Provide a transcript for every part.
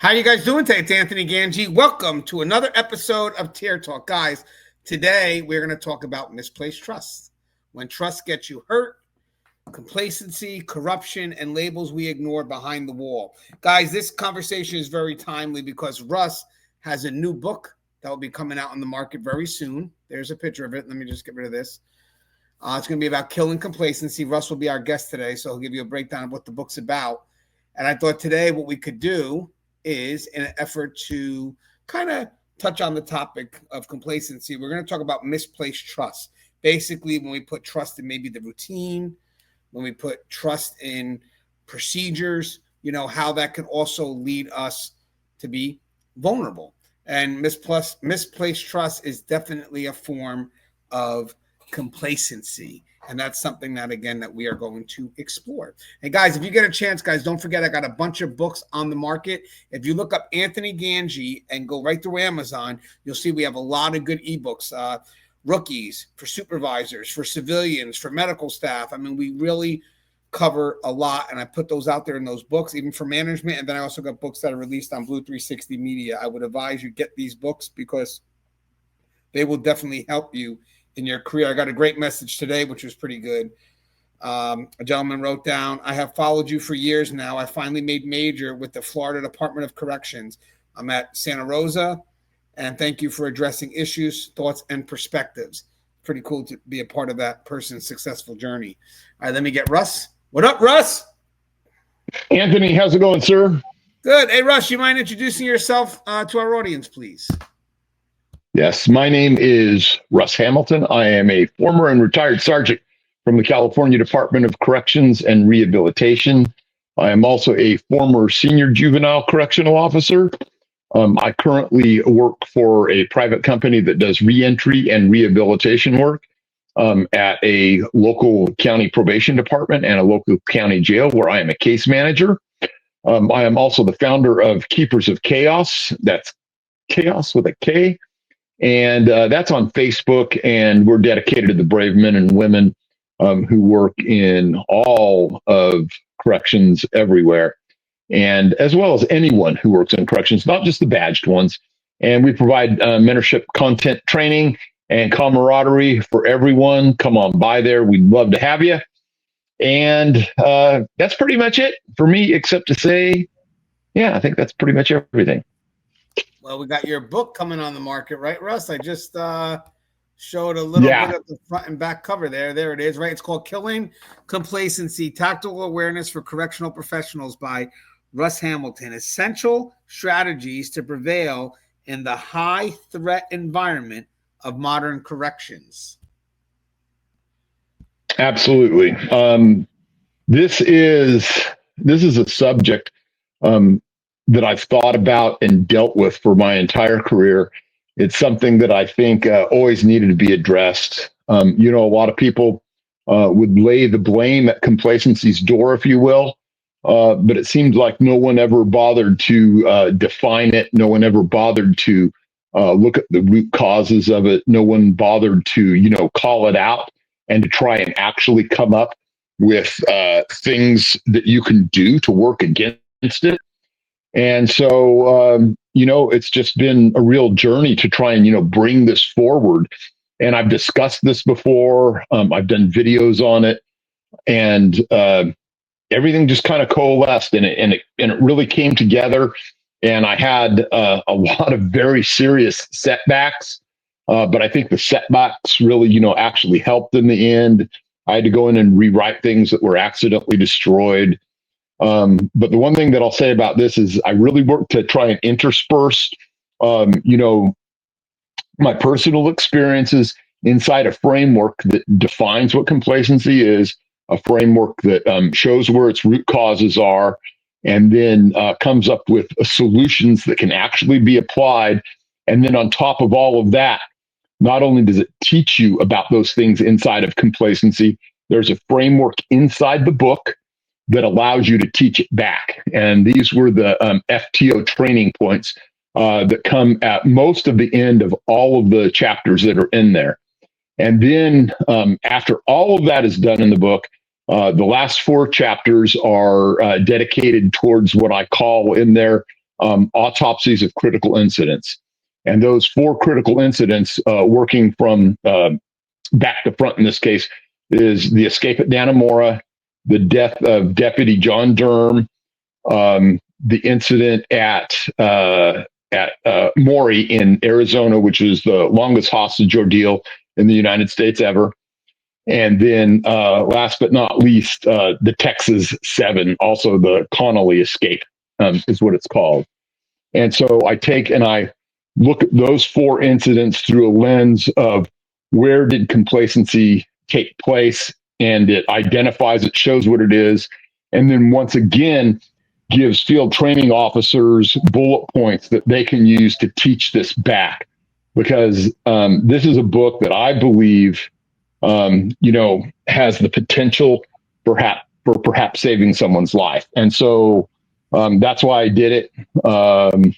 How you guys doing today? It's Anthony Ganji. Welcome to another episode of Tear Talk. Guys, today we're going to talk about misplaced trust. When trust gets you hurt, complacency, corruption, and labels we ignore behind the wall. Guys, this conversation is very timely because Russ has a new book that will be coming out on the market very soon. There's a picture of it. Let me just get rid of this. It's going to be about killing complacency. Russ will be our guest today, so he'll give you a breakdown of what the book's about. And I thought today what we could do is, in an effort to kind of touch on the topic of complacency, we're going to talk about misplaced trust. Basically, when we put trust in maybe the routine, when we put trust in procedures, how that can also lead us to be vulnerable. And misplaced trust is definitely a form of complacency. And that's something that, again, that we are going to explore. And guys, if you get a chance, guys, don't forget, I got a bunch of books on the market. If you look up Anthony Ganji and go right through Amazon, you'll see we have a lot of good ebooks, rookies, for supervisors, for civilians, for medical staff. I mean, we really cover a lot, and I put those out there in those books, even for management. And then I also got books that are released on Blue 360 Media. I would advise you get these books because they will definitely help you in your career. I got a great message today, which was pretty good. A gentleman wrote down, I have followed you for years now. I finally made major with the Florida Department of Corrections. I'm at Santa Rosa, and thank you for addressing issues, thoughts, and perspectives. Pretty cool to be a part of that person's successful journey. All right, let me get Russ. What up, Russ? Anthony, how's it going, sir? Good. Hey, Russ, you mind introducing yourself to our audience, please? Yes, my name is Russ Hamilton. I am a former and retired sergeant from the California Department of Corrections and Rehabilitation. I am also a former senior juvenile correctional officer. I currently work for a private company that does reentry and rehabilitation work at a local county probation department and a local county jail where I am a case manager. I am also the founder of Keepers of Chaos. That's chaos with a K. And that's on Facebook, and we're dedicated to the brave men and women who work in all of corrections everywhere, and as well as anyone who works in corrections, not just the badged ones. And we provide mentorship content training and camaraderie for everyone. Come on by there. We'd love to have you. And that's pretty much it for me, except to say, yeah, I think that's pretty much everything. Well, we got your book coming on the market, right, Russ? I just showed a little bit of the front and back cover there. There it is, right? It's called Killing Complacency, Tactical Awareness for Correctional Professionals by Russ Hamilton. Essential Strategies to Prevail in the High-Threat Environment of Modern Corrections. Absolutely. This is a subject that I've thought about and dealt with for my entire career. It's something that I think always needed to be addressed. A lot of people would lay the blame at complacency's door, if you will, but it seems like no one ever bothered to define it. No one ever bothered to look at the root causes of it. No one bothered to, call it out and to try and actually come up with things that you can do to work against it. And so, it's just been a real journey to try and, bring this forward. And I've discussed this before. I've done videos on it, and everything just kind of coalesced, and it really came together. And I had a lot of very serious setbacks, but I think the setbacks really, actually helped in the end. I had to go in and rewrite things that were accidentally destroyed. But the one thing that I'll say about this is I really work to try and intersperse, my personal experiences inside a framework that defines what complacency is, a framework that shows where its root causes are, and then comes up with solutions that can actually be applied. And then on top of all of that, not only does it teach you about those things inside of complacency, there's a framework inside the book that allows you to teach it back. And these were the FTO training points that come at most of the end of all of the chapters that are in there. And then after all of that is done in the book, the last 4 chapters are dedicated towards what I call in there autopsies of critical incidents. And those 4 critical incidents, working from back to front in this case, is the escape at Dannemora, the death of Deputy John Durham, the incident at Maury in Arizona, which is the longest hostage ordeal in the United States ever. And then last but not least, the Texas 7, also the Connolly escape is what it's called. And so I take and I look at those 4 incidents through a lens of where did complacency take place, and it identifies, it shows what it is, and then once again gives field training officers bullet points that they can use to teach this back. Because this is a book that I believe, has the potential for perhaps saving someone's life. And so that's why I did it.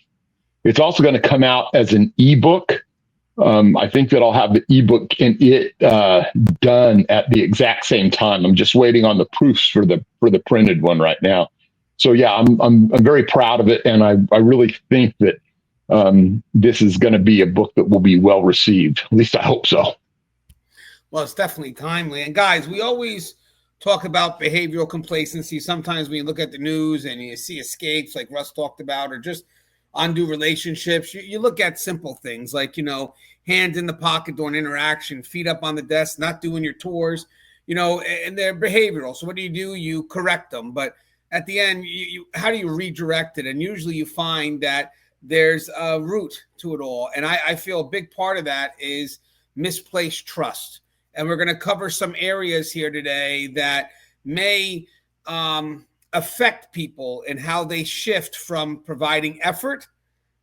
It's also going to come out as an ebook. I think that I'll have the ebook and it done at the exact same time. I'm just waiting on the proofs for the printed one right now. So yeah, I'm very proud of it, and I really think that this is going to be a book that will be well received. At least I hope so. Well, it's definitely timely. And guys, we always talk about behavioral complacency. Sometimes when you look at the news and you see escapes like Russ talked about, or just undo relationships, you look at simple things like, hands in the pocket during interaction, feet up on the desk, not doing your chores, and they're behavioral. So what do? You correct them. But at the end, how do you redirect it? And usually you find that there's a root to it all. And I feel a big part of that is misplaced trust. And we're going to cover some areas here today that may affect people and how they shift from providing effort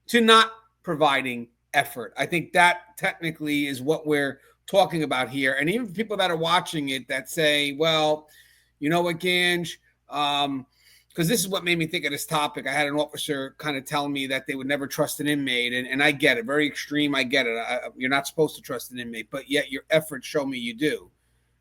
to not providing effort. I think that technically is what we're talking about here. And even people that are watching it that say, well, you know what, Ganj, because this is what made me think of this topic. I had an officer kind of tell me that they would never trust an inmate. And I get it. Very extreme. I get it. You're not supposed to trust an inmate, but yet your efforts show me you do.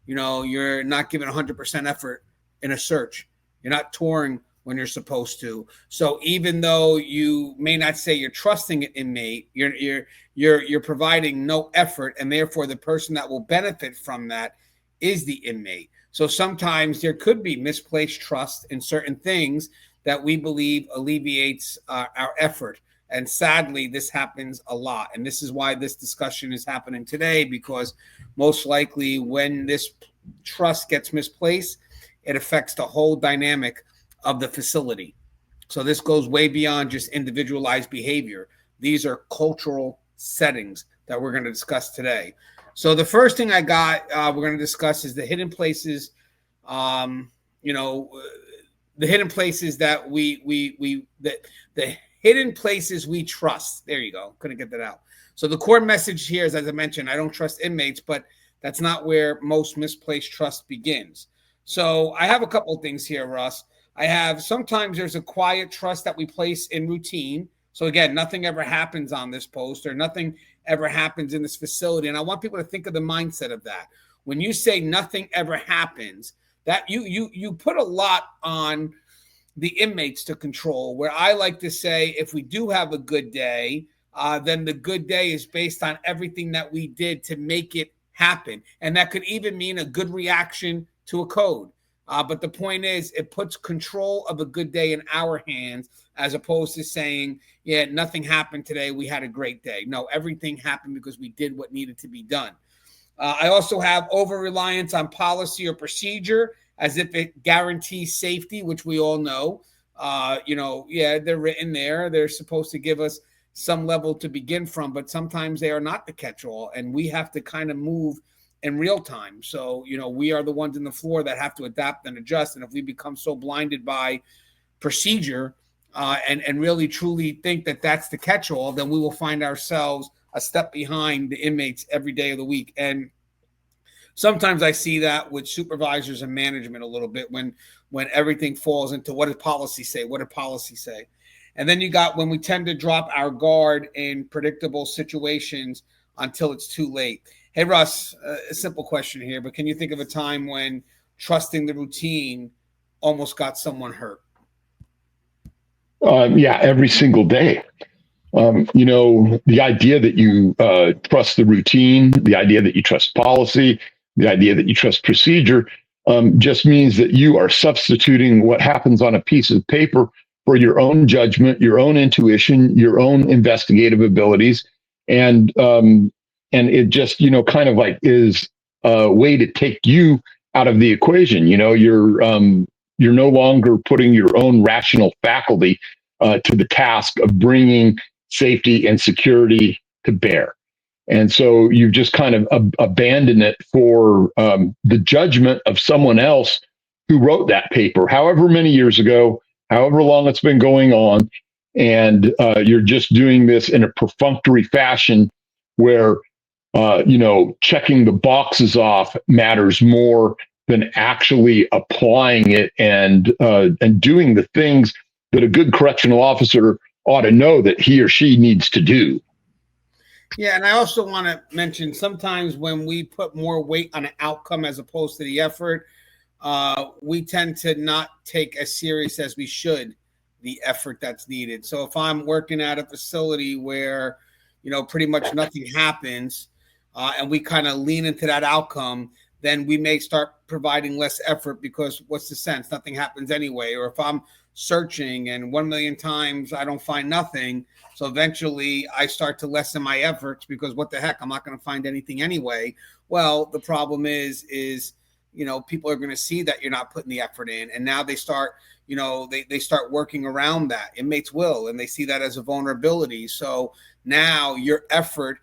You're not giving 100% effort in a search. You're not touring when you're supposed to. So even though you may not say you're trusting an inmate, you're providing no effort, and therefore the person that will benefit from that is the inmate. So sometimes there could be misplaced trust in certain things that we believe alleviates our effort. And sadly, this happens a lot. And this is why this discussion is happening today, because most likely when this trust gets misplaced, it affects the whole dynamic of the facility. So this goes way beyond just individualized behavior. These are cultural settings that we're going to discuss today. So the first thing I got, we're going to discuss is the hidden places, the hidden places that the hidden places we trust. There you go. Couldn't get that out. So the core message here is, as I mentioned, I don't trust inmates, but that's not where most misplaced trust begins. So I have a couple of things here, Russ. Sometimes there's a quiet trust that we place in routine. So again, nothing ever happens on this post, or nothing ever happens in this facility. And I want people to think of the mindset of that. When you say nothing ever happens, that you put a lot on the inmates to control, where I like to say, if we do have a good day, then the good day is based on everything that we did to make it happen. And that could even mean a good reaction to a code. But the point is, it puts control of a good day in our hands, as opposed to saying, yeah, nothing happened today, we had a great day. No, everything happened because we did what needed to be done. I also have over-reliance on policy or procedure as if it guarantees safety, which we all know. They're written there. They're supposed to give us some level to begin from, but sometimes they are not the catch-all, and we have to kind of move in real time. So, we are the ones in the floor that have to adapt and adjust. And if we become so blinded by procedure and really truly think that that's the catch-all, then we will find ourselves a step behind the inmates every day of the week. And sometimes I see that with supervisors and management a little bit when everything falls into what did policy say? What did policy say? And then you got when we tend to drop our guard in predictable situations until it's too late. Hey, Russ, a simple question here, but can you think of a time when trusting the routine almost got someone hurt? Yeah, every single day. The idea that you trust the routine, the idea that you trust policy, the idea that you trust procedure just means that you are substituting what happens on a piece of paper for your own judgment, your own intuition, your own investigative abilities, and it just kind of like is a way to take you out of the equation. You're no longer putting your own rational faculty to the task of bringing safety and security to bear. And so you've just kind of abandoned it for the judgment of someone else who wrote that paper, however many years ago, however long it's been going on. And you're just doing this in a perfunctory fashion where, checking the boxes off matters more than actually applying it and doing the things that a good correctional officer ought to know that he or she needs to do. Yeah, and I also want to mention sometimes when we put more weight on an outcome as opposed to the effort, we tend to not take as serious as we should the effort that's needed. So if I'm working at a facility where, pretty much nothing happens, and we kind of lean into that outcome, then we may start providing less effort because what's the sense? Nothing happens anyway. Or if I'm searching and 1 million times I don't find nothing, so eventually I start to lessen my efforts because what the heck, I'm not going to find anything anyway. Well, the problem is people are going to see that you're not putting the effort in, and now they start they start working around that. Inmates will, and they see that as a vulnerability. So now your effort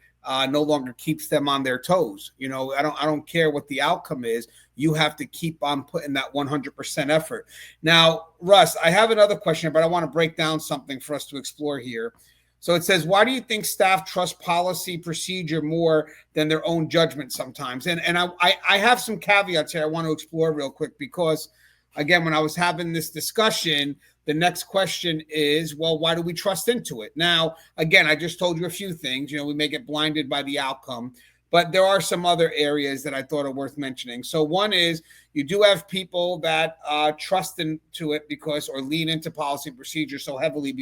no longer keeps them on their toes. I don't care what the outcome is. You have to keep on putting that 100% effort. Now, Russ, I have another question, but I want to break down something for us to explore here. So it says, why do you think staff trust policy procedure more than their own judgment sometimes? And I have some caveats here I want to explore real quick because, again, when I was having this discussion, the next question is, well, why do we trust into it? Now, again, I just told you a few things. We may get blinded by the outcome, but there are some other areas that I thought are worth mentioning. So one is you do have people that trust into it or lean into policy procedure so heavily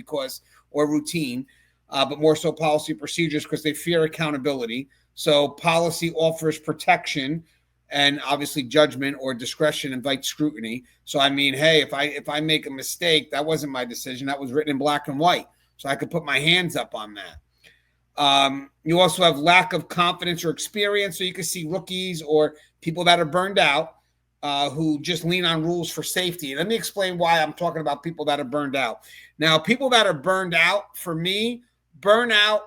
or routine, but more so policy procedures because they fear accountability. So policy offers protection, and obviously judgment or discretion invites scrutiny. So I mean, hey, if I make a mistake, that wasn't my decision. That was written in black and white. So I could put my hands up on that. You also have lack of confidence or experience. So you can see rookies or people that are burned out who just lean on rules for safety. And let me explain why I'm talking about people that are burned out. Now, people that are burned out, for me, burnout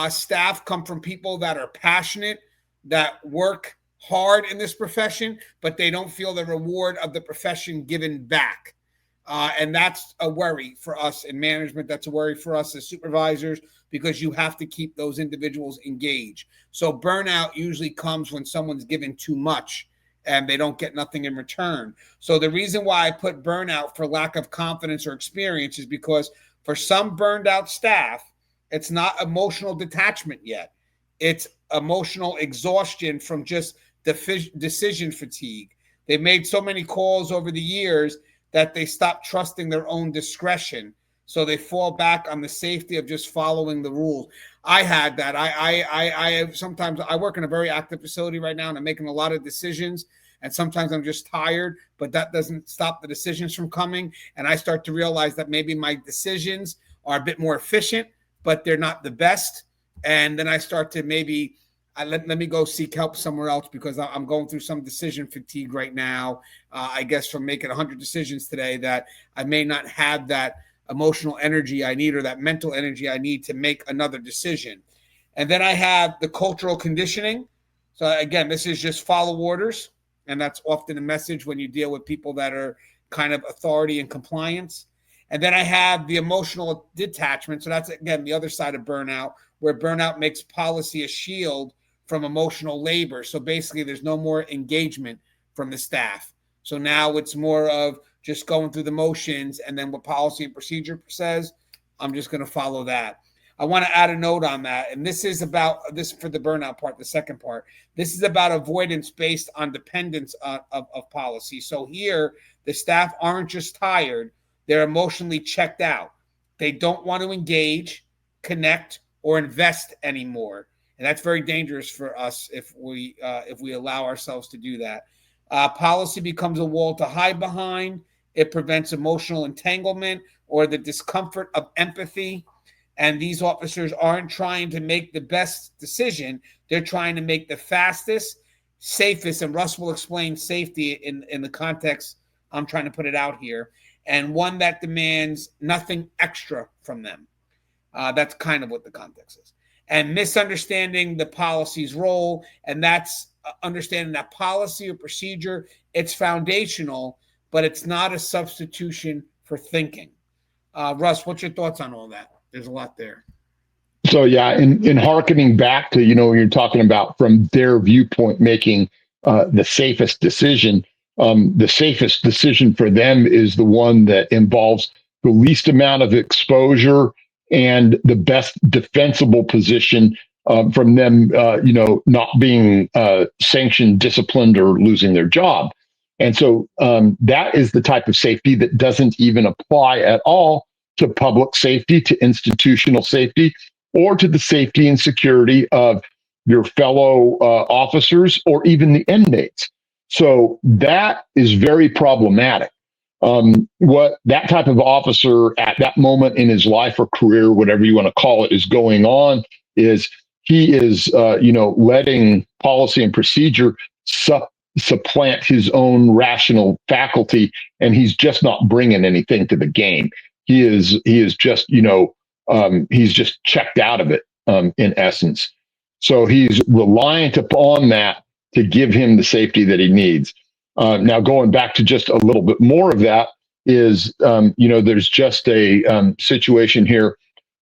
staff come from people that are passionate, that work hard in this profession, but they don't feel the reward of the profession given back. And that's a worry for us in management. That's a worry for us as supervisors because you have to keep those individuals engaged. So burnout usually comes when someone's given too much and they don't get nothing in return. So the reason why I put burnout for lack of confidence or experience is because for some burned out staff, it's not emotional detachment yet. It's emotional exhaustion from just decision fatigue. They've made so many calls over the years that they stop trusting their own discretion. So they fall back on the safety of just following the rules. I had that. I sometimes I work in a very active facility right now and I'm making a lot of decisions. And sometimes I'm just tired, but that doesn't stop the decisions from coming. And I start to realize that maybe my decisions are a bit more efficient, but they're not the best. And then I start to maybe let me go seek help somewhere else because I'm going through some decision fatigue right now. I guess from making 100 decisions today that I may not have that emotional energy I need or that mental energy I need to make another decision. And then I have the cultural conditioning. So again, this is just follow orders. And that's often a message when you deal with people that are kind of authority and compliance. And then I have the emotional detachment. So that's, again, the other side of burnout, where burnout makes policy a shield from emotional labor. So basically, there's no more engagement from the staff. So now it's more of just going through the motions, and then what policy and procedure says, I'm just going to follow that. I want to add a note on that. And this is about this for the burnout part, the second part. This is about avoidance based on dependence of policy. So here, the staff aren't just tired, they're emotionally checked out. They don't want to engage, connect, or invest anymore, and that's very dangerous for us if we allow ourselves to do that. Policy becomes a wall to hide behind. It prevents emotional entanglement or the discomfort of empathy. And these officers aren't trying to make the best decision. They're trying to make the fastest, safest, and Russ will explain safety in the context I'm trying to put it out here, and one that demands nothing extra from them. That's kind of what the context is. And misunderstanding the policy's role, and that's understanding that policy or procedure, it's foundational, but it's not a substitution for thinking. Russ, what's your thoughts on all that? There's a lot there. So yeah, in hearkening back to, you're talking about from their viewpoint making the safest decision. The safest decision for them is the one that involves the least amount of exposure and the best defensible position from them, not being sanctioned, disciplined, or losing their job. And so that is the type of safety that doesn't even apply at all to public safety, to institutional safety, or to the safety and security of your fellow officers or even the inmates. So that is very problematic. What that type of officer at that moment in his life or career, whatever you want to call it, is going on is he is, letting policy and procedure supplant his own rational faculty, and he's just not bringing anything to the game. He is just, he's just checked out of it, in essence. So he's reliant upon that to give him the safety that he needs. Now, going back to just a little bit more of that is, there's just a situation here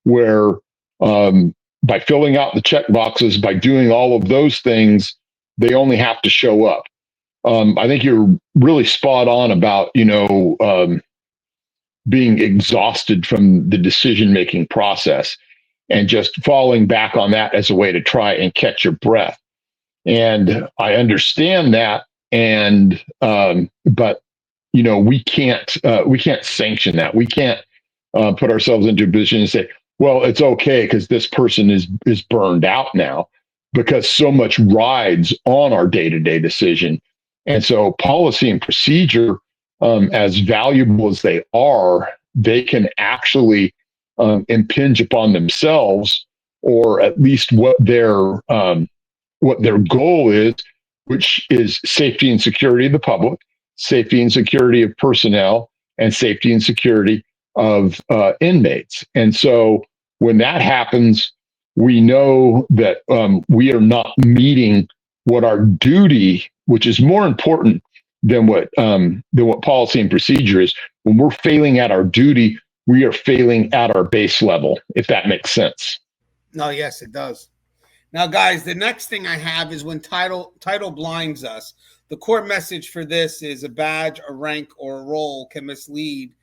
where by filling out the check boxes, by doing all of those things, they only have to show up. I think you're really spot on about, being exhausted from the decision-making process and just falling back on that as a way to try and catch your breath. And I understand that. And, but, we can't sanction that. We can't put ourselves into a position and say, well, it's okay because this person is burned out now, because so much rides on our day-to-day decision. And so policy and procedure, as valuable as they are, they can actually impinge upon themselves, or at least what their goal is, which is safety and security of the public, safety and security of personnel, and safety and security of inmates. And so when that happens, we know that we are not meeting what our duty, which is more important than what policy and procedure is. When we're failing at our duty, we are failing at our base level, if that makes sense. No, yes, it does. Now, guys, the next thing I have is when title blinds us. The core message for this is a badge, a rank, or a role can mislead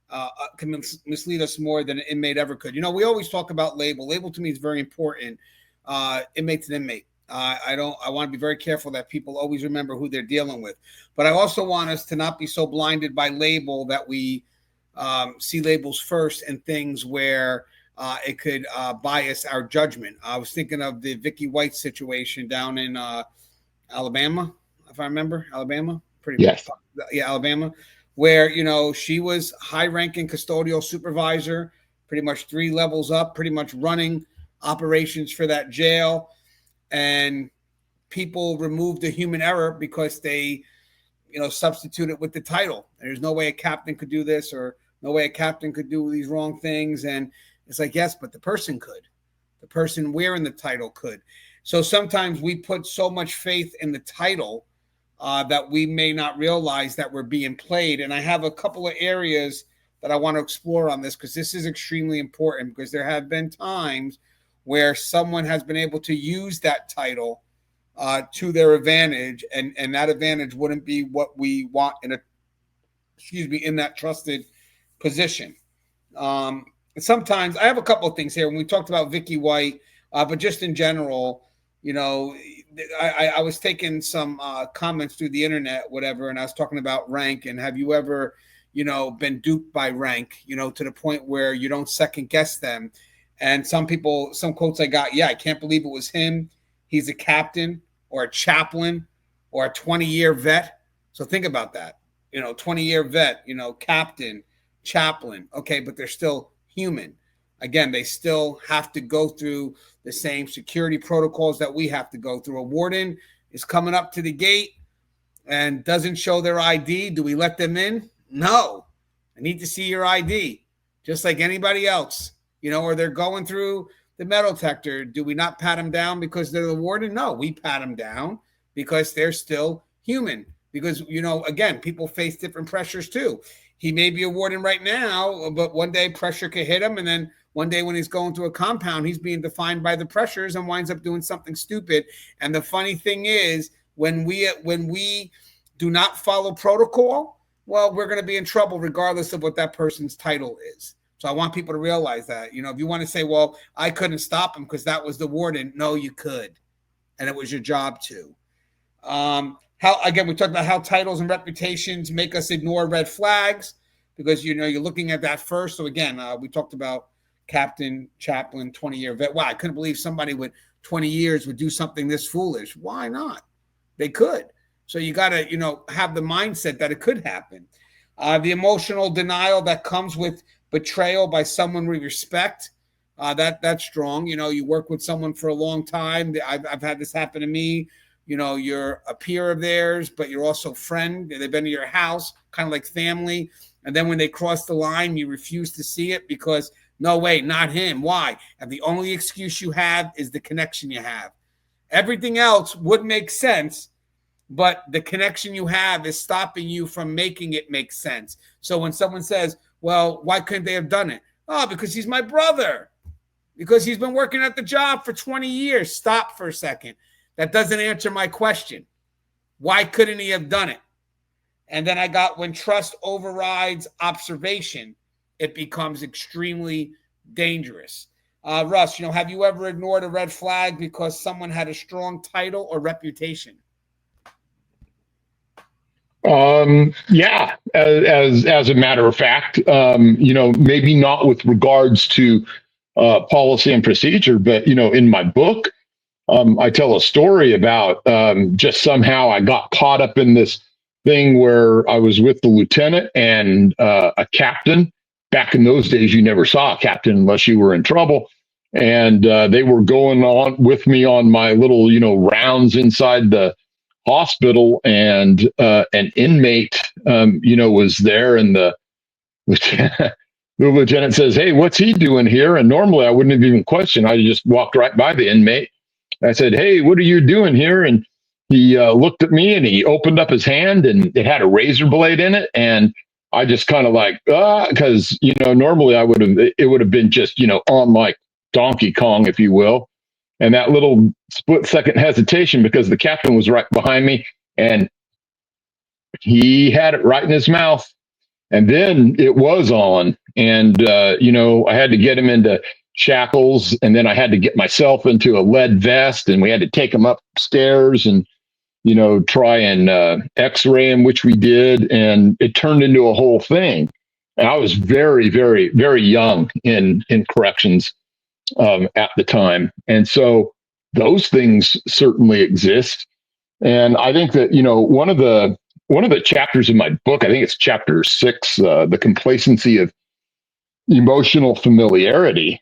us more than an inmate ever could. We always talk about label. Label to me is very important. Inmate's an inmate. I want to be very careful that people always remember who they're dealing with. But I also want us to not be so blinded by label that we see labels first and things where it could bias our judgment. I was thinking of the Vicky White situation down in Alabama, if I remember, Alabama. Yes. Yeah, Alabama, where, she was high-ranking custodial supervisor, pretty much 3 levels up, pretty much running operations for that jail. And people removed the human error because they, substitute it with the title. There's no way a captain could do this, or no way a captain could do these wrong things. And it's like, yes, but the person could. The person wearing the title could. So sometimes we put so much faith in the title that we may not realize that we're being played. And I have a couple of areas that I want to explore on this, because this is extremely important, because there have been times where someone has been able to use that title to their advantage, and that advantage wouldn't be what we want in that trusted position. Sometimes I have a couple of things here. When we talked about Vicky White, but just in general, I was taking some comments through the internet, whatever, and I was talking about rank. And have you ever, been duped by rank, to the point where you don't second guess them. And some quotes I got, I can't believe it was him. He's a captain or a chaplain or a 20-year vet. So think about that. 20-year vet, captain, chaplain. Okay, but they're still human. Again, they still have to go through the same security protocols that we have to go through. A warden is coming up to the gate and doesn't show their ID. Do we let them in? No. I need to see your ID, just like anybody else. Or they're going through the metal detector. Do we not pat them down because they're the warden? No, we pat them down because they're still human. Because, again, people face different pressures too. He may be a warden right now, but one day pressure could hit him. And then one day when he's going to a compound, he's being defined by the pressures and winds up doing something stupid. And the funny thing is, when we do not follow protocol, well, we're going to be in trouble regardless of what that person's title is. So I want people to realize that, if you want to say, well, I couldn't stop him because that was the warden. No, you could. And it was your job to. We talked about how titles and reputations make us ignore red flags because, you're looking at that first. So again, we talked about captain, chaplain, 20-year vet. Wow, I couldn't believe somebody with 20 years would do something this foolish. Why not? They could. So you got to, have the mindset that it could happen. The emotional denial that comes with betrayal by someone we respect, that's strong. You work with someone for a long time. I've had this happen to me. You're a peer of theirs, but you're also a friend. They've been to your house, kind of like family. And then when they cross the line, you refuse to see it because, no, wait, not him. Why? And the only excuse you have is the connection you have. Everything else would make sense, but the connection you have is stopping you from making it make sense. So when someone says, well, why couldn't they have done it? Oh, because he's my brother. Because he's been working at the job for 20 years. Stop for a second. That doesn't answer my question. Why couldn't he have done it? And then I got when trust overrides observation, it becomes extremely dangerous. Russ, have you ever ignored a red flag because someone had a strong title or reputation? Yeah, as a matter of fact, maybe not with regards to policy and procedure, but in my book, I tell a story about just somehow I got caught up in this thing where I was with the lieutenant and a captain. Back in those days, you never saw a captain unless you were in trouble. And they were going on with me on my little, rounds inside the hospital, and an inmate, was there, and the lieutenant says, "Hey, what's he doing here?" And normally I wouldn't have even questioned. I just walked right by the inmate. I said, "Hey, what are you doing here?" And he looked at me and he opened up his hand and it had a razor blade in it. And I just kind of like, because, normally it would have been just, on like Donkey Kong, if you will. And that little split second hesitation because the captain was right behind me and he had it right in his mouth. And then it was on. And, I had to get him into shackles, and then I had to get myself into a lead vest, and we had to take him upstairs and, try and x-ray him, which we did. And it turned into a whole thing. And I was very, very, very young in corrections at the time. And so those things certainly exist. And I think that, one of the chapters in my book, I think it's chapter 6, the complacency of emotional familiarity.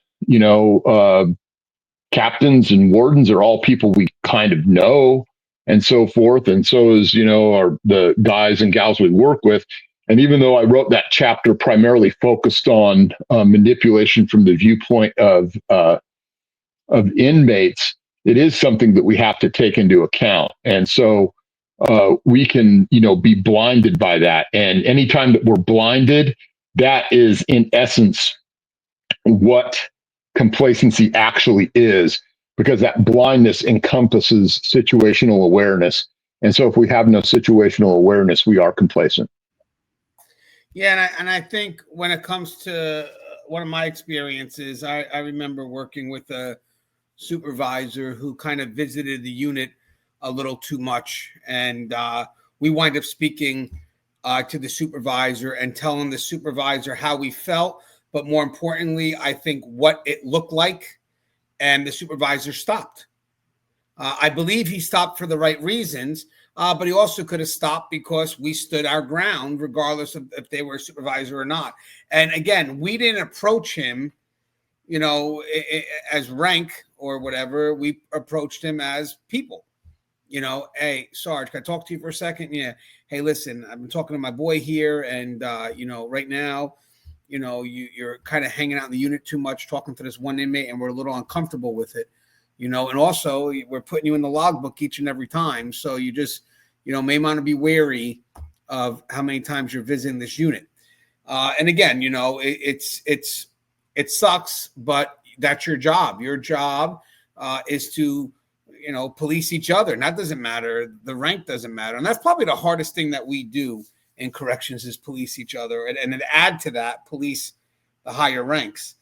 Captains and wardens are all people we kind of know and so forth. And so is, the guys and gals we work with. And even though I wrote that chapter primarily focused on manipulation from the viewpoint of inmates, it is something that we have to take into account. And so we can, be blinded by that. And anytime that we're blinded, that is in essence what complacency actually is, because that blindness encompasses situational awareness. And so if we have no situational awareness, we are complacent. Yeah, and I think when it comes to one of my experiences, I remember working with a supervisor who kind of visited the unit a little too much, and we wind up speaking to the supervisor and telling the supervisor how we felt, but more importantly, I think what it looked like, and the supervisor stopped. I believe he stopped for the right reasons, but he also could have stopped because we stood our ground, regardless of if they were a supervisor or not. And again, we didn't approach him, as rank or whatever. We approached him as people. Hey, Sarge, can I talk to you for a second? Yeah. Hey, listen, I've been talking to my boy here, and right now, you're kind of hanging out in the unit too much, talking to this one inmate, and we're a little uncomfortable with it. And also we're putting you in the logbook each and every time. So you just, may want to be wary of how many times you're visiting this unit. And again, it sucks, but that's your job. Your job is to, police each other. And that doesn't matter. The rank doesn't matter. And that's probably the hardest thing that we do in corrections is police each other. And then add to that, police the higher ranks.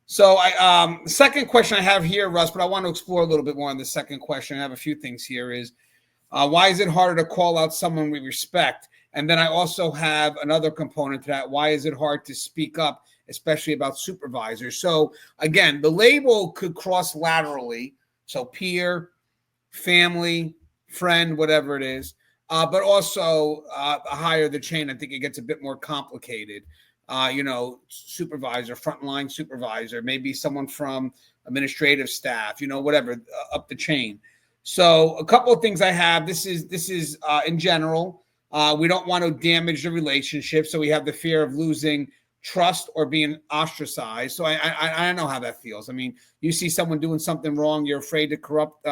So the second question I have here, Russ, but I want to explore a little bit more on the second question. I have a few things here is, why is it harder to call out someone we respect? And then I also have another component to that. Why is it hard to speak up, especially about supervisors? So again, the label could cross laterally. So peer, family, friend, whatever it is. But also higher the chain, I think it gets a bit more complicated. Supervisor, frontline supervisor, maybe someone from administrative staff, whatever, up the chain. So a couple of things I have. This is in general. We don't want to damage the relationship. So we have the fear of losing trust or being ostracized. So I know how that feels. I mean, you see someone doing something wrong, you're afraid to corrupt,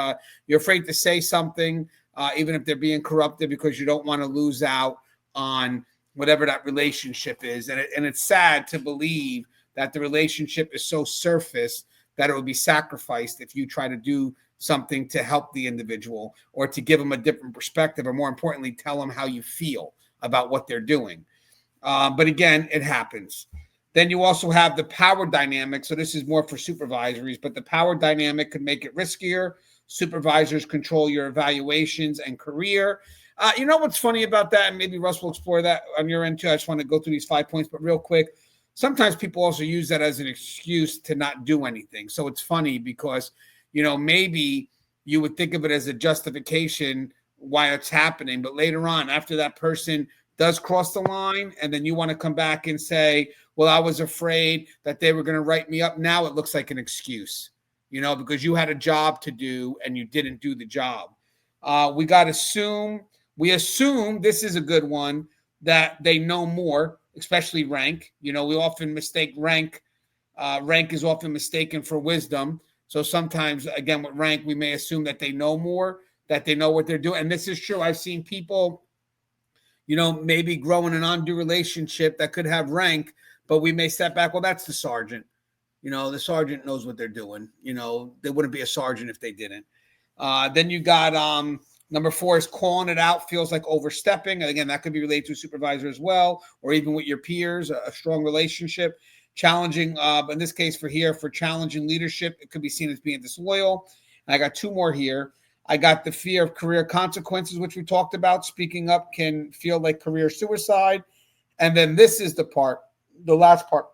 you're afraid to say something, even if they're being corrupted, because you don't want to lose out on whatever that relationship is. And it's sad to believe that the relationship is so surface that it would be sacrificed if you try to do something to help the individual or to give them a different perspective, or more importantly, tell them how you feel about what they're doing. But again, it happens. Then you also have the power dynamic. So this is more for supervisories, but the power dynamic could make it riskier. Supervisors control your evaluations and career. What's funny about that, and maybe Russ will explore that on your end too. I just want to go through these 5 points, but real quick, sometimes people also use that as an excuse to not do anything. So it's funny because, maybe you would think of it as a justification why it's happening, but later on, after that person does cross the line, and then you want to come back and say, well, I was afraid that they were going to write me up. Now it looks like an excuse, because you had a job to do and you didn't do the job. We assume this is a good one, that they know more, especially rank. We often mistake rank. Rank is often mistaken for wisdom. So sometimes, again, with rank, we may assume that they know more, that they know what they're doing. And this is true. I've seen people, maybe grow in an undue relationship that could have rank, but we may step back. Well, that's the sergeant. The sergeant knows what they're doing. They wouldn't be a sergeant if they didn't. Then you got number 4 is calling it out feels like overstepping. And again, that could be related to a supervisor as well, or even with your peers, a strong relationship. Challenging, in this case for challenging leadership, it could be seen as being disloyal. And I got 2 more here. I got the fear of career consequences, which we talked about. Speaking up can feel like career suicide. And then this is the last part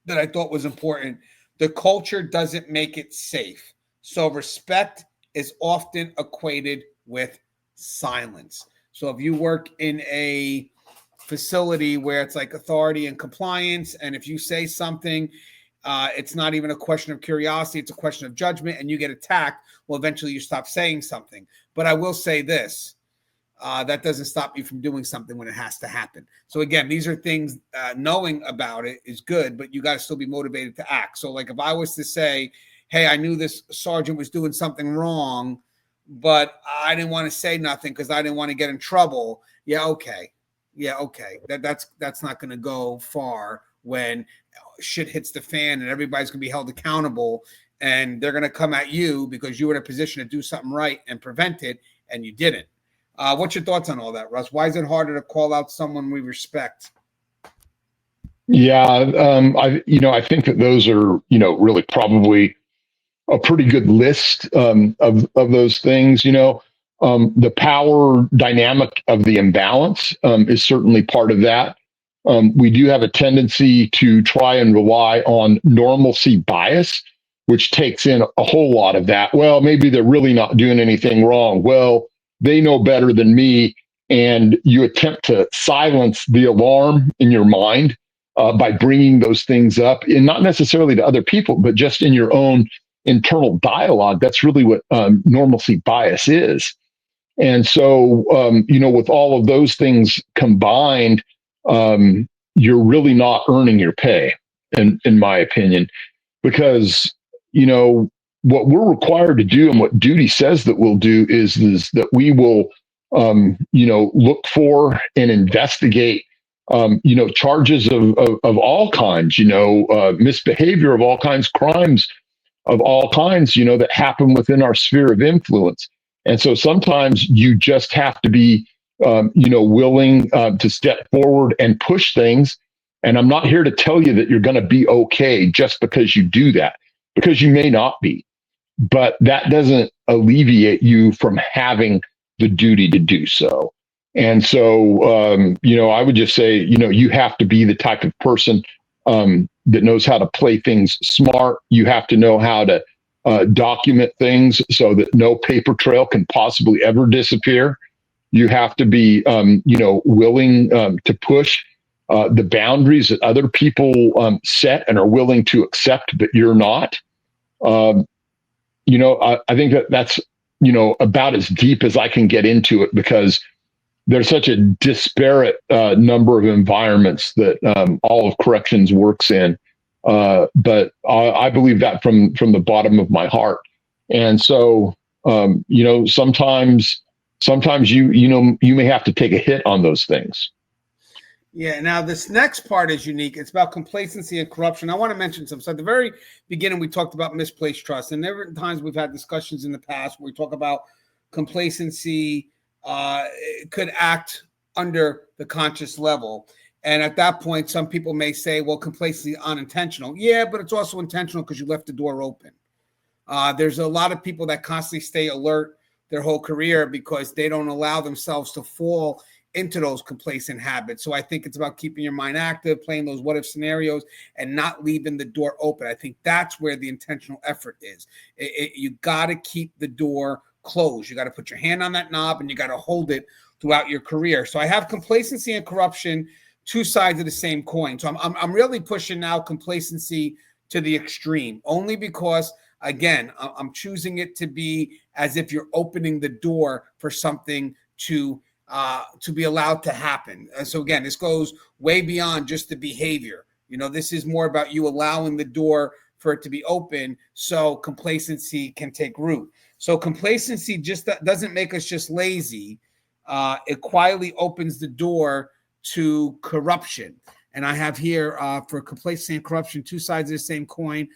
that I thought was important. The culture doesn't make it safe. So respect is often equated with silence. So if you work in a facility where it's like authority and compliance, and if you say something, it's not even a question of curiosity, it's a question of judgment, and you get attacked, well, eventually you stop saying something. But I will say this, that doesn't stop you from doing something when it has to happen. So again, these are things, knowing about it is good, but you got to still be motivated to act. So like if I was to say, hey, I knew this sergeant was doing something wrong, but I didn't want to say nothing because I didn't want to get in trouble. Yeah, okay. That's not going to go far when shit hits the fan and everybody's going to be held accountable, and they're going to come at you because you were in a position to do something right and prevent it, and you didn't. What's your thoughts on all that, Russ? Why is it harder to call out someone we respect? Yeah, I think that those are, really probably a pretty good list of those things. The power dynamic of the imbalance is certainly part of that. We do have a tendency to try and rely on normalcy bias, which takes in a whole lot of that. Well, maybe they're really not doing anything wrong. Well, they know better than me. And you attempt to silence the alarm in your mind by bringing those things up, and not necessarily to other people, but just in your own internal dialogue. That's really what normalcy bias is. And so, with all of those things combined, you're really not earning your pay, in my opinion, because, what we're required to do and what duty says that we'll do is that we will, look for and investigate, charges of all kinds, misbehavior of all kinds, crimes of all kinds, that happen within our sphere of influence. And so sometimes you just have to be, willing to step forward and push things. And I'm not here to tell you that you're going to be okay just because you do that, because you may not be. But that doesn't alleviate you from having the duty to do so. And so, I would just say, you have to be the type of person that knows how to play things smart. You have to know how to document things so that no paper trail can possibly ever disappear. You have to be, willing to push the boundaries that other people set and are willing to accept, but you're not. I think that's, about as deep as I can get into it, because there's such a disparate number of environments that all of corrections works in. But I believe that from the bottom of my heart. And so, sometimes you may have to take a hit on those things. Yeah. Now, this next part is unique. It's about complacency and corruption. I want to mention some. So at the very beginning, we talked about misplaced trust. And there are times we've had discussions in the past where we talk about complacency could act under the conscious level. And at that point, some people may say, well, complacency is unintentional. Yeah, but it's also intentional because you left the door open. There's a lot of people that constantly stay alert their whole career because they don't allow themselves to fall into those complacent habits. So I think it's about keeping your mind active, playing those what if scenarios, and not leaving the door open. I think that's where the intentional effort is. You got to keep the door closed. You got to put your hand on that knob and you got to hold it throughout your career. So I have complacency and corruption, two sides of the same coin. So I'm really pushing now complacency to the extreme, only because, again, I'm choosing it to be as if you're opening the door for something to be allowed to happen. So again, this goes way beyond just the behavior. This is more about you allowing the door for it to be open so complacency can take root. So complacency just doesn't make us just lazy. It quietly opens the door to corruption. And I have here for complacency and corruption, two sides of the same coin.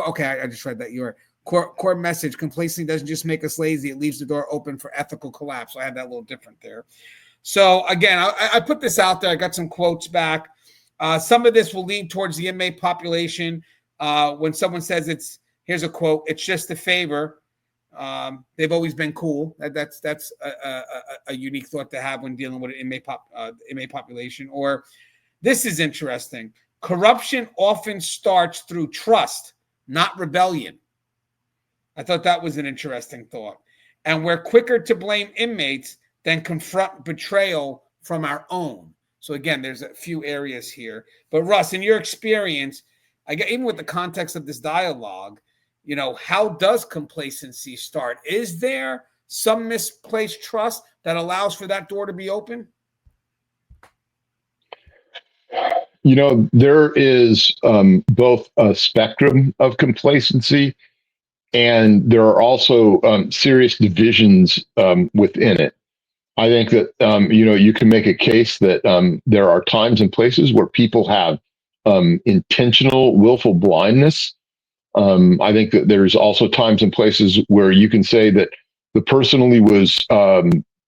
Okay, I just read that. Your core message: complacency doesn't just make us lazy; it leaves the door open for ethical collapse. So I had that a little different there. So again, I put this out there. I got some quotes back. Some of this will lean towards the inmate population. When someone says here's a quote: "It's just a favor." They've always been cool. That's a unique thought to have when dealing with an inmate population. Or this is interesting: corruption often starts through trust, not rebellion. I thought that was an interesting thought. And we're quicker to blame inmates than confront betrayal from our own. So again, there's a few areas here. But Russ, in your experience, even with the context of this dialogue, how does complacency start? Is there some misplaced trust that allows for that door to be open? There is both a spectrum of complacency, and there are also serious divisions within it. I think that, you can make a case that there are times and places where people have intentional, willful blindness. I think that there's also times and places where you can say that the person was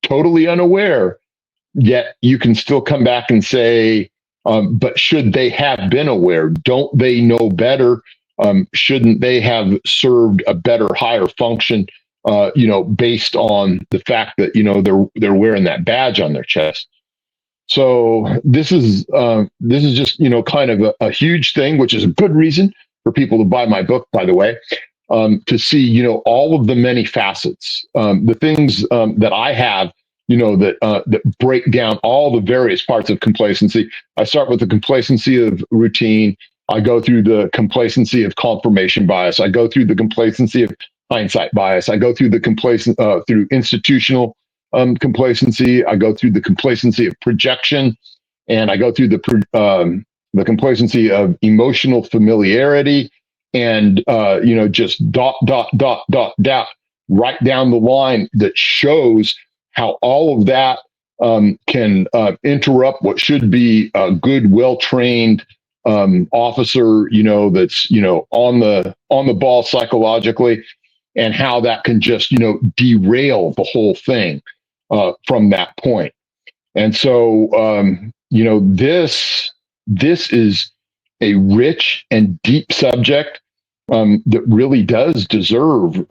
totally unaware, yet you can still come back and say, but should they have been aware? Don't they know better? Shouldn't they have served a better, higher function based on the fact that, they're wearing that badge on their chest. So this is just, kind of a huge thing, which is a good reason for people to buy my book, by the way, to see, all of the many facets, the things that I have, that break down all the various parts of complacency. I start with the complacency of routine. I go through the complacency of confirmation bias. I go through the complacency of hindsight bias. I go through the through institutional complacency. I go through the complacency of projection, and I go through the complacency of emotional familiarity, and just dot right down the line that shows how all of that can interrupt what should be a good, well-trained officer, that's on the ball psychologically, and how that can just derail the whole thing from that point. And so this is a rich and deep subject that really does deserve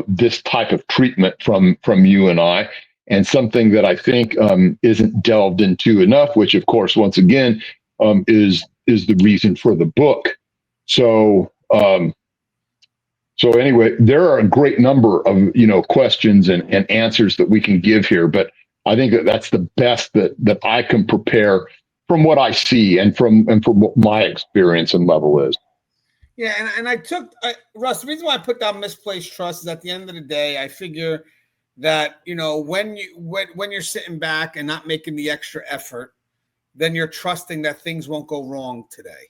this type of treatment from you and I, and something that I think isn't delved into enough, which of course once again is the reason for the book. So anyway, there are a great number of questions and answers that we can give here, but I think that's the best that I can prepare from what I see and from what my experience and level is. Yeah, and I took Russ. The reason why I put down misplaced trust is at the end of the day, I figure that when you're sitting back and not making the extra effort, then you're trusting that things won't go wrong today.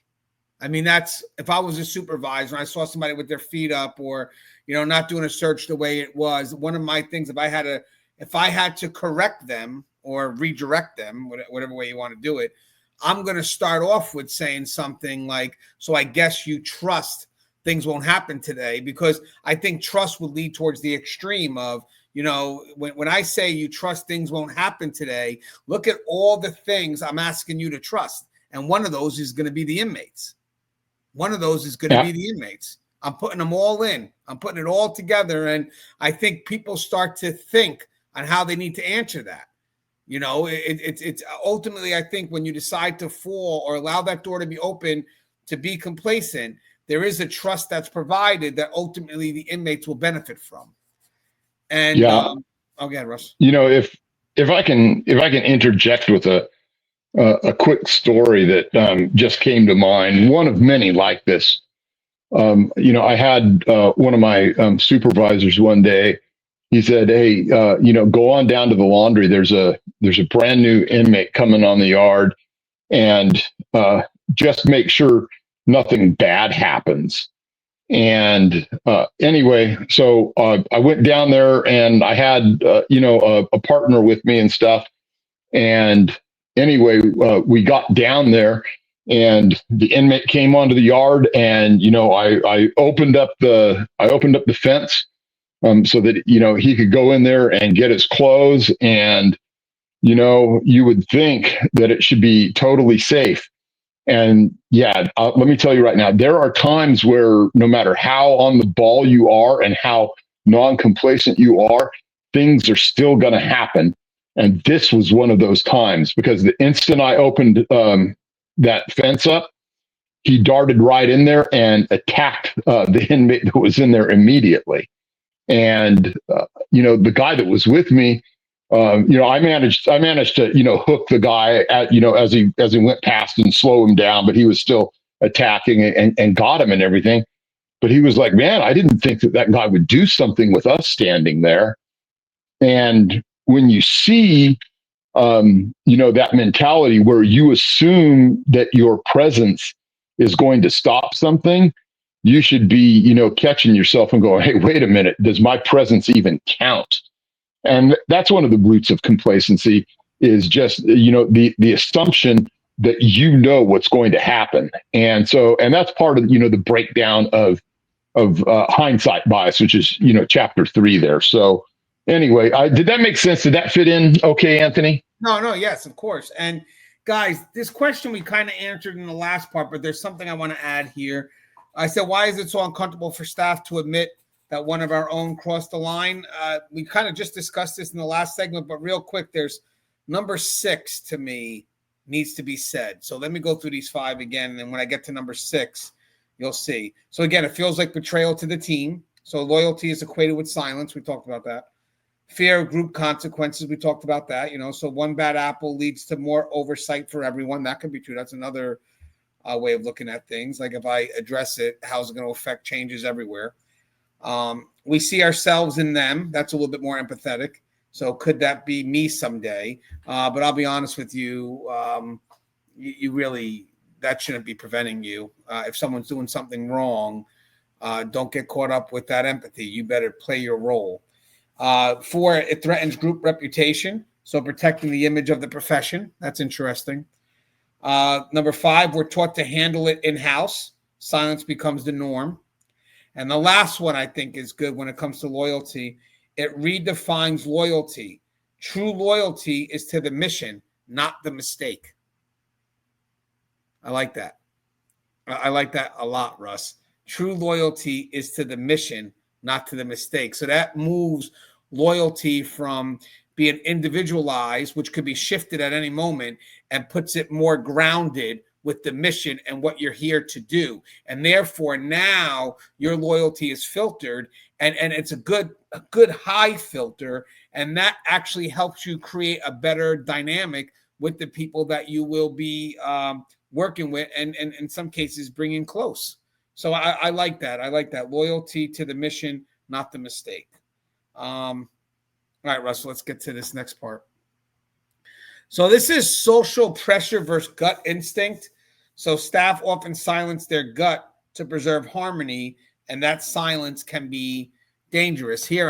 I mean, that's if I was a supervisor and I saw somebody with their feet up or not doing a search the way it was. One of my things, if I had to correct them or redirect them, whatever way you want to do it, I'm going to start off with saying something like, so I guess you trust things won't happen today, because I think trust would lead towards the extreme of, when I say you trust things won't happen today, look at all the things I'm asking you to trust. And one of those is going to be the inmates. One of those is going to be the inmates. I'm putting them all in. I'm putting it all together. And I think people start to think on how they need to answer that. It's ultimately, I think when you decide to fall or allow that door to be open to be complacent, there is a trust that's provided that ultimately the inmates will benefit from. And okay, Russ. If I can interject with a quick story that just came to mind, one of many like this. I had one of my supervisors one day. He said, "Hey, go on down to the laundry. There's a brand new inmate coming on the yard, and just make sure nothing bad happens." And anyway, so I went down there, and I had a partner with me and stuff. And anyway, we got down there, and the inmate came onto the yard, and I opened up the fence so that he could go in there and get his clothes, and you would think that it should be totally safe. And let me tell you right now, there are times where no matter how on the ball you are and how non-complacent you are, things are still going to happen. And this was one of those times, because the instant I opened that fence up, he darted right in there and attacked the inmate that was in there immediately. And the guy that was with me, I managed to hook the guy at as he went past and slow him down, but he was still attacking and got him and everything. But he was like, "Man, I didn't think that guy would do something with us standing there." And when you see that mentality where you assume that your presence is going to stop something, you should be, catching yourself and going, "Hey, wait a minute, does my presence even count?" And that's one of the roots of complacency, is just, the assumption that what's going to happen. And that's part of, the breakdown of hindsight bias, which is, chapter 3 there. So anyway, did that make sense? Did that fit in okay, Anthony? No, yes, of course. And guys, this question we kind of answered in the last part, but there's something I want to add here. I said, why is it so uncomfortable for staff to admit that one of our own crossed the line. We kind of just discussed this in the last segment, but real quick, there's number 6 to me needs to be said. So let me go through these 5 again. And then when I get to number 6, you'll see. So again, it feels like betrayal to the team. So loyalty is equated with silence. We talked about that. Fear of group consequences. We talked about that. So one bad apple leads to more oversight for everyone. That could be true. That's another way of looking at things. Like if I address it, how's it going to affect changes everywhere? We see ourselves in them. That's a little bit more empathetic. So could that be me someday? But I'll be honest with you. You really, that shouldn't be preventing you. If someone's doing something wrong, don't get caught up with that empathy. You better play your role. 4, it threatens group reputation. So protecting the image of the profession. That's interesting. Number 5, we're taught to handle it in-house. Silence becomes the norm. And the last one I think is good when it comes to loyalty. It redefines loyalty. True loyalty is to the mission, not the mistake. I like that. I like that a lot, Russ. True loyalty is to the mission, not to the mistake. So that moves loyalty from being individualized, which could be shifted at any moment, and puts it more grounded with the mission and what you're here to do. And therefore now your loyalty is filtered, and it's a good high filter, and that actually helps you create a better dynamic with the people that you will be working with, and in some cases bringing close. So I like that. I like that. Loyalty to the mission, not the mistake. All right, Russell, let's get to this next part. So this is social pressure versus gut instinct. So staff often silence their gut to preserve harmony, and that silence can be dangerous. Here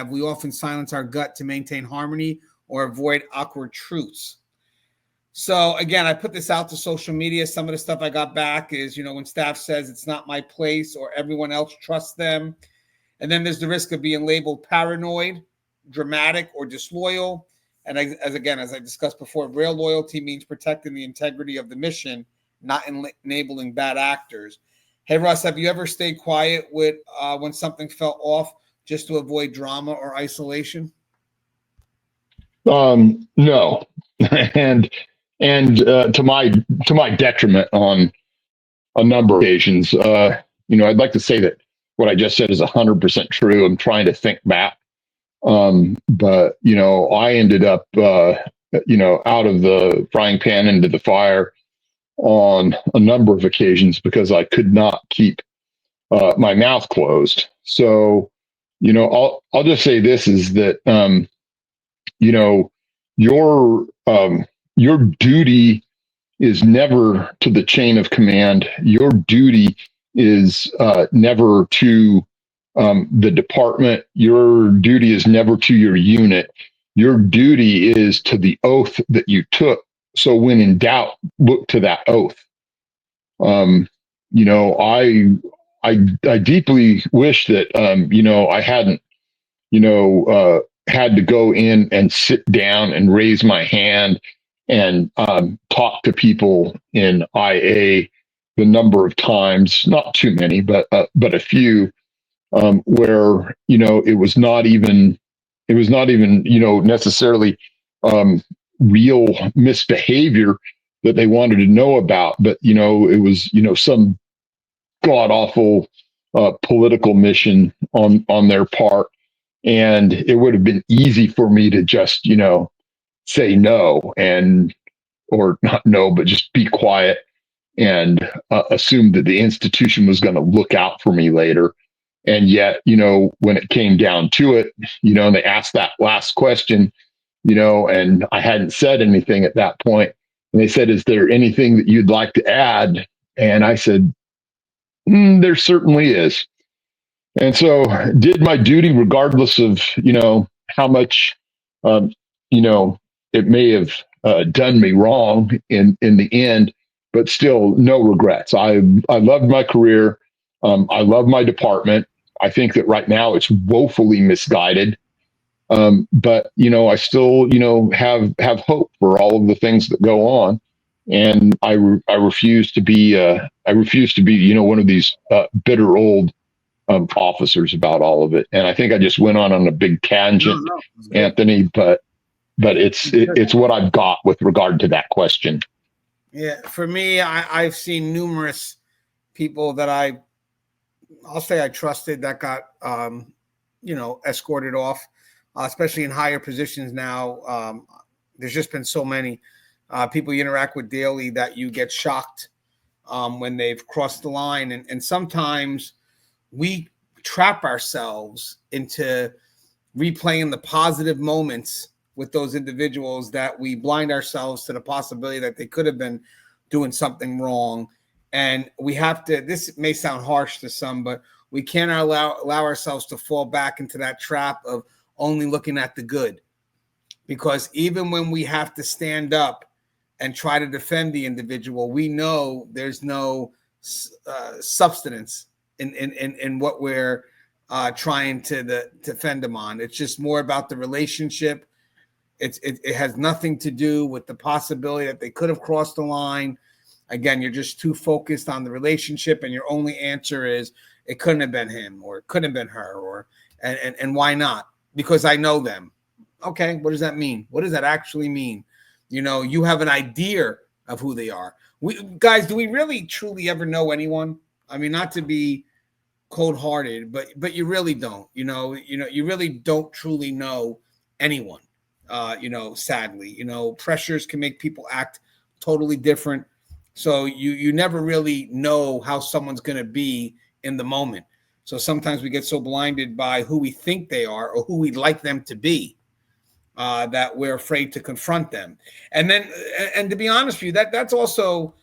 we often silence our gut to maintain harmony or avoid awkward truths. So again, I put this out to social media. Some of the stuff I got back is, when staff says it's not my place or everyone else trusts them. And then there's the risk of being labeled paranoid, dramatic, or disloyal. And as I discussed before, real loyalty means protecting the integrity of the mission, not enabling bad actors. Hey, Russ, have you ever stayed quiet when something felt off just to avoid drama or isolation? No, and to my detriment on a number of occasions. I'd like to say that what I just said is 100% true. I'm trying to think back, but I ended up out of the frying pan into the fire on a number of occasions because I could not keep my mouth closed. So I'll just say this is that your duty is never to the chain of command. Your duty is never to the department. Your duty is never to your unit. Your duty is to the oath that you took. So when in doubt, look to that oath. I deeply wish that I hadn't had to go in and sit down and raise my hand and talk to people in IA the number of times, not too many, but a few, where it was not even necessarily real misbehavior that they wanted to know about, but it was some god awful political mission on their part, and it would have been easy for me to just say no, or not no, but just be quiet and assume that the institution was going to look out for me later. And yet, when it came down to it, and they asked that last question, and I hadn't said anything at that point. And they said, "Is there anything that you'd like to add?" And I said, "There certainly is." And so did my duty regardless of, how much, it may have done me wrong in the end, but still no regrets. I loved my career. I love my department. I think that right now it's woefully misguided. But I still, have hope for all of the things that go on. And I refuse to be, one of these bitter old officers about all of it. And I think I just went on a big tangent, No, it's good. Anthony, but it's what I've got with regard to that question. Yeah, for me, I've seen numerous people that I'll say I trusted that got escorted off, especially in higher positions now. There's just been so many people you interact with daily that you get shocked when they've crossed the line, and sometimes we trap ourselves into replaying the positive moments with those individuals, that we blind ourselves to the possibility that they could have been doing something wrong. And we have to, this may sound harsh to some, but we can't allow ourselves to fall back into that trap of only looking at the good. Because even when we have to stand up and try to defend the individual, we know there's no substance in what we're trying to defend them on. It's just more about the relationship. It has nothing to do with the possibility that they could have crossed the line. Again, you're just too focused on the relationship, and your only answer is it couldn't have been him, or it couldn't have been her, or and why not? Because I know them. Okay, what does that mean? What does that actually mean? You have an idea of who they are. Guys, do we really truly ever know anyone? I mean, not to be cold-hearted, but you really don't. You really don't truly know anyone. Sadly, pressures can make people act totally different. So you never really know how someone's going to be in the moment. So sometimes we get so blinded by who we think they are or who we'd like them to be, that we're afraid to confront them. And to be honest with you, that's also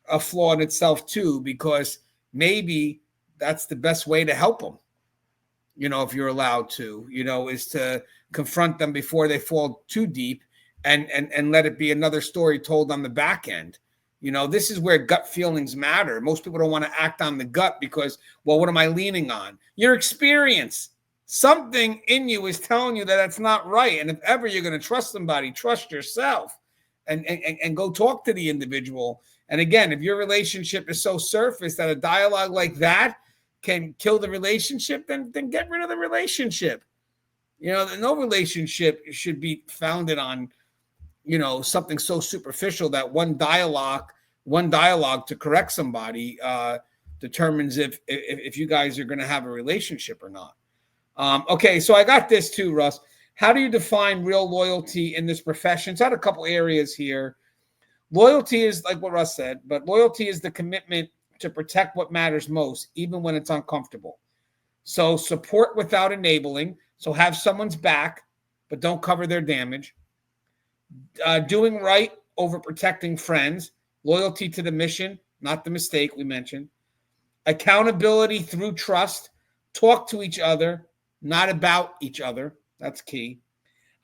a flaw in itself too, because maybe that's the best way to help them. If you're allowed to, is to confront them before they fall too deep, and let it be another story told on the back end. This is where gut feelings matter. Most people don't want to act on the gut because, well, what am I leaning on? Your experience. Something in you is telling you that that's not right. And if ever you're going to trust somebody, trust yourself and go talk to the individual. And again, if your relationship is so surface that a dialogue like that can kill the relationship, then get rid of the relationship. No relationship should be founded on, something so superficial that one dialogue to correct somebody determines if you guys are going to have a relationship or not. Okay, so I got this too, Russ. How do you define real loyalty in this profession? It's had a couple areas here. Loyalty is like what Russ said, but loyalty is the commitment to protect what matters most, even when it's uncomfortable. So support without enabling. So have someone's back, but don't cover their damage. Doing right over protecting friends. Loyalty to the mission, not the mistake we mentioned. Accountability through trust. Talk to each other, not about each other. That's key.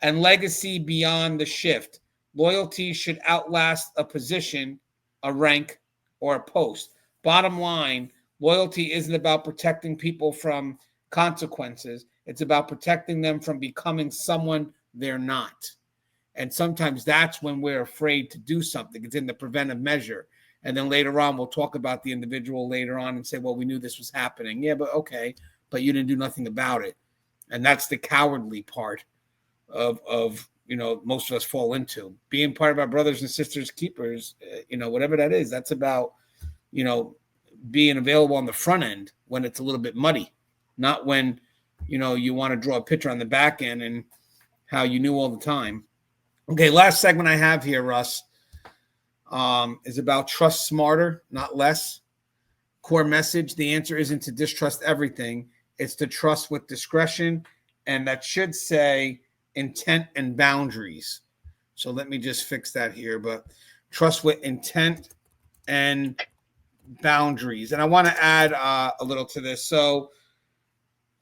And legacy beyond the shift. Loyalty should outlast a position, a rank, or a post. Bottom line, loyalty isn't about protecting people from consequences. It's about protecting them from becoming someone they're not. And sometimes that's when we're afraid to do something. It's in the preventive measure. And then later on, we'll talk about the individual later on and say, well, we knew this was happening. Yeah, but okay. But you didn't do nothing about it. And that's the cowardly part of most of us fall into. Being part of our brothers and sisters keepers, whatever that is, that's about, being available on the front end when it's a little bit muddy, not when, you want to draw a picture on the back end and how you knew all the time. Okay, last segment I have here, Russ, is about trust smarter, not less. Core message, the answer isn't to distrust everything. It's to trust with discretion, and that should say intent and boundaries. So let me just fix that here, but trust with intent and boundaries. And I want to add a little to this. So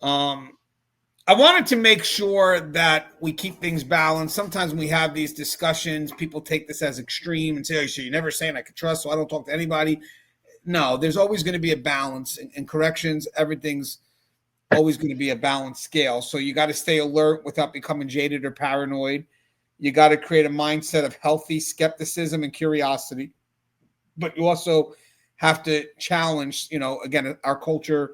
I wanted to make sure that we keep things balanced. Sometimes when we have these discussions, people take this as extreme and say, oh, so you're never saying I can trust, so I don't talk to anybody. No, there's always going to be a balance. In corrections, everything's always going to be a balanced scale. So you got to stay alert without becoming jaded or paranoid. You got to create a mindset of healthy skepticism and curiosity. But you also have to challenge, again, our culture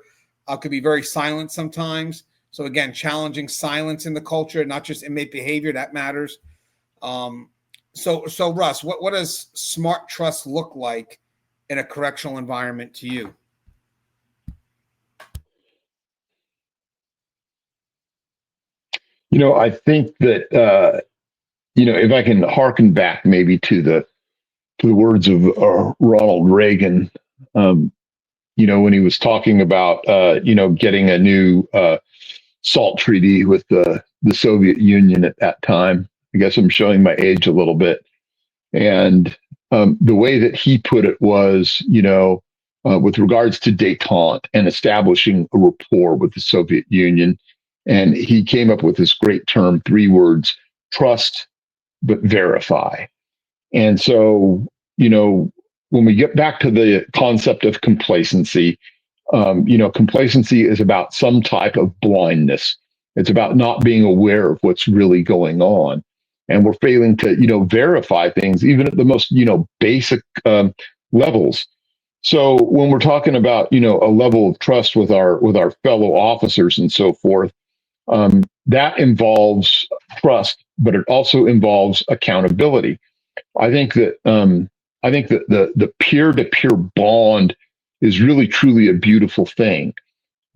could be very silent sometimes. So again, challenging silence in the culture, not just inmate behavior, that matters. So Russ, what does smart trust look like in a correctional environment to you? I think that if I can harken back maybe to the words of Ronald Reagan, when he was talking about getting a new SALT treaty with the Soviet Union at that time. I guess I'm showing my age a little bit. And the way that he put it was, with regards to détente and establishing a rapport with the Soviet Union. And he came up with this great term, 3 words: trust, but verify. And so, when we get back to the concept of complacency, complacency is about some type of blindness. It's about not being aware of what's really going on. And we're failing to, verify things, even at the most, basic levels. So when we're talking about, a level of trust with our fellow officers and so forth, that involves trust, but it also involves accountability. I think that the peer-to-peer bond is really truly a beautiful thing,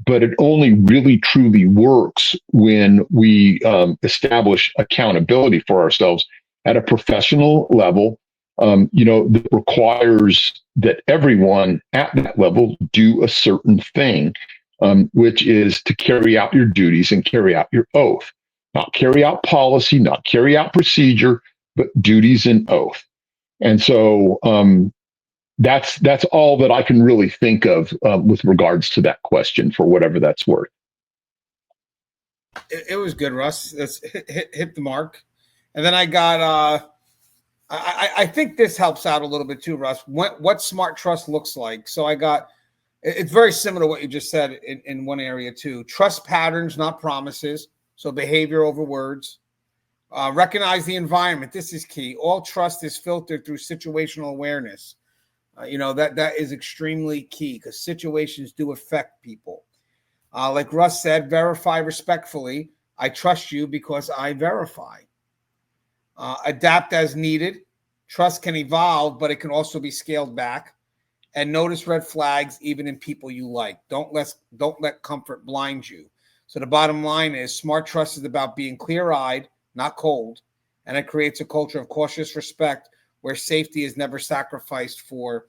but it only really truly works when we establish accountability for ourselves at a professional level. That requires that everyone at that level do a certain thing, which is to carry out your duties and carry out your oath, not carry out policy, not carry out procedure, but duties and oath. And so that's all that I can really think of with regards to that question, for whatever that's worth. It was good, Russ. That's hit the mark. And then I got I think this helps out a little bit too, Russ. What smart trust looks like. So I got it's very similar to what you just said in one area too. Trust patterns, not promises. So behavior over words. Recognize the environment. This is key. All trust is filtered through situational awareness. That is extremely key because situations do affect people. Like Russ said, verify respectfully. I trust you because I verify. Adapt as needed. Trust can evolve, but it can also be scaled back. And notice red flags even in people you like. Don't let comfort blind you. So the bottom line is smart trust is about being clear-eyed, not cold, and it creates a culture of cautious respect where safety is never sacrificed for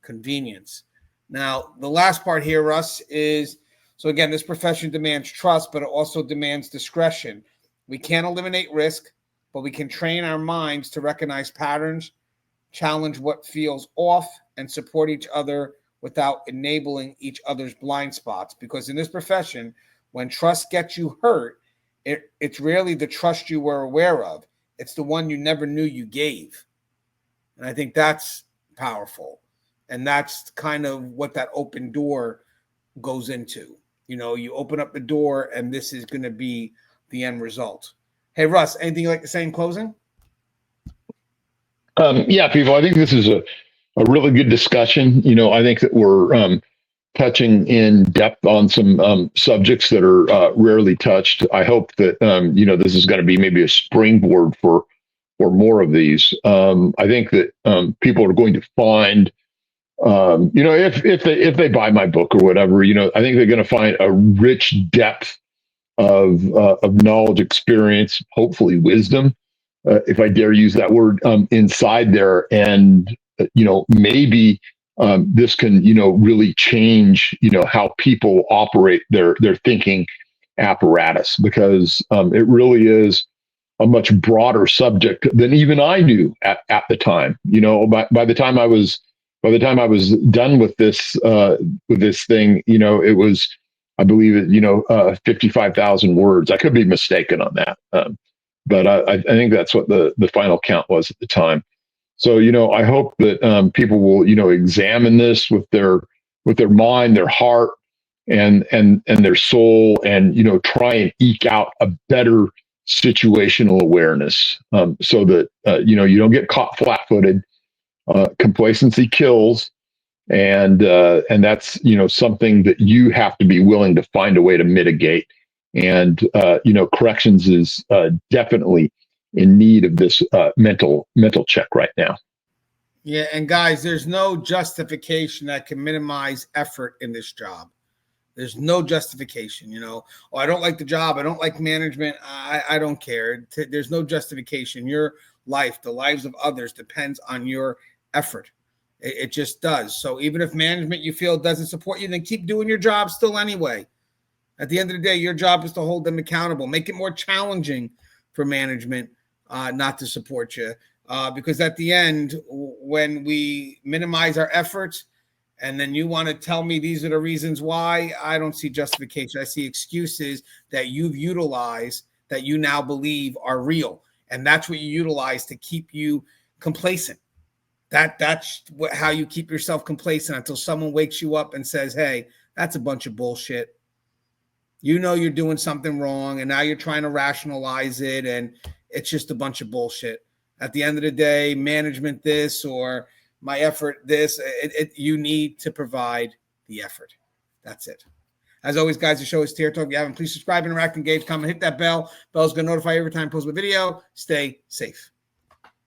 convenience. Now, the last part here, Russ, is, so again, this profession demands trust, but it also demands discretion. We can't eliminate risk, but we can train our minds to recognize patterns, challenge what feels off, and support each other without enabling each other's blind spots. Because in this profession, when trust gets you hurt, it's rarely the trust you were aware of. It's the one you never knew you gave. And I think that's powerful. And that's kind of what that open door goes into. You open up the door and this is going to be the end result. Hey, Russ, anything you'd like to say in closing? Yeah, people, I think this is a really good discussion. I think that we're touching in depth on some subjects that are rarely touched. I hope that, this is going to be maybe a springboard for more of these. I think that people are going to find, if they buy my book or whatever, I think they're going to find a rich depth of knowledge, experience, hopefully wisdom, if I dare use that word, inside there. And, maybe this can, really change, how people operate their thinking apparatus, because it really is a much broader subject than even I knew at the time. By the time I was done with this thing, it was, I believe it, 55,000 words. I could be mistaken on that, but I think that's what the final count was at the time. So I hope that people will examine this with their mind, their heart, and their soul, and try and eke out a better situational awareness, so that you don't get caught flat-footed. Complacency kills, and that's something that you have to be willing to find a way to mitigate. And corrections is definitely in need of this mental check right now. Yeah, and guys, there's no justification that can minimize effort in this job. There's no justification, Oh, I don't like the job. I don't like management. I don't care. There's no justification. Your life, the lives of others, depends on your effort. It just does. So even if management you feel doesn't support you, then keep doing your job still anyway. At the end of the day, your job is to hold them accountable. Make it more challenging for management not to support you. Because at the end, when we minimize our efforts, and then you want to tell me these are the reasons why, I don't see justification. I see excuses that you've utilized that you now believe are real. And that's what you utilize to keep you complacent. That's how you keep yourself complacent until someone wakes you up and says, hey, that's a bunch of bullshit. You're doing something wrong, and now you're trying to rationalize it, and it's just a bunch of bullshit. At the end of the day, management this or my effort this, you need to provide the effort. That's it. As always, guys, the show is Tier Talk. If you haven't, please subscribe, interact, engage, comment, hit that bell. Bell's going to notify you every time I post a video. Stay safe.